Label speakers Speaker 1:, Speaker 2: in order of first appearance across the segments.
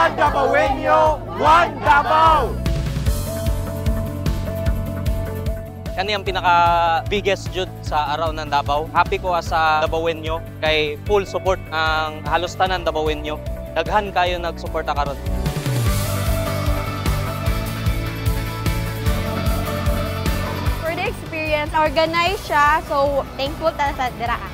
Speaker 1: One Dabawenyo, One Davao!
Speaker 2: Kani ang pinaka-biggest jud sa araw ng Davao. Happy ko sa Dabawenyo kay full support ang halos tanan Dabawenyo. Daghan kayo nagsuporta karon.
Speaker 3: For the experience, organized siya, so thankful ta sa diraan.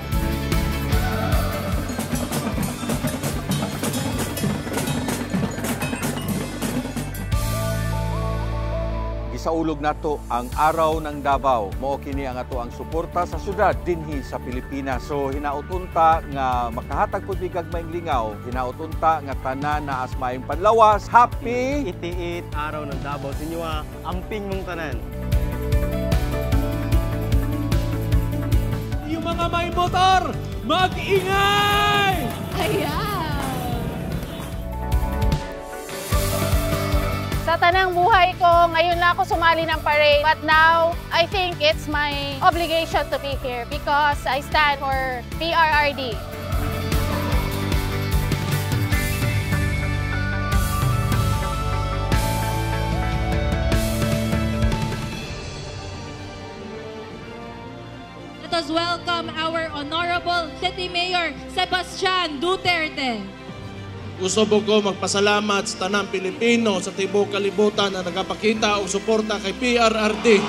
Speaker 1: Gisaulog nato ang araw ng Davao. Mao kini ang ato ang suporta sa syudad dinhi sa Pilipinas. So hinautunta nga makahatag pud bigag maayong lingaw, hinautunta nga tanan na asmaayong panlawas. Happy
Speaker 4: itiit araw ng Davao sa inyo, amping mong tanan.
Speaker 5: Yung mga may motor, mag-ingay!
Speaker 3: Ayan!
Speaker 6: Sa tanang buhay ko, ngayon na ako sumali ng parade. But now, I think it's my obligation to be here because I stand for PRRD.
Speaker 7: Let us welcome our Honorable City Mayor Sebastian Duterte.
Speaker 8: Gusto ko magpasalamat sa tanang Pilipino sa tibok kalibutan na nagapakita o suporta kay PRRD.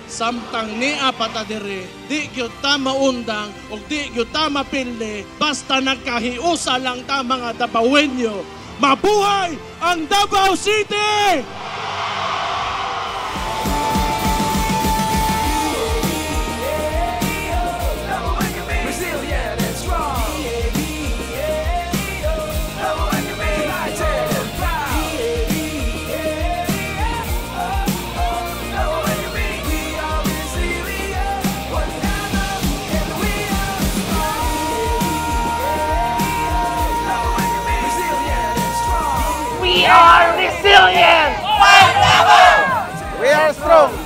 Speaker 8: Samtang niya patadiri, di gyud ta maundang o di gyud ta mapildi, basta nagkahiusa lang ta mga Dabawenyo. Mabuhay ang Davao City!
Speaker 1: We are resilient! One Davao! We are strong!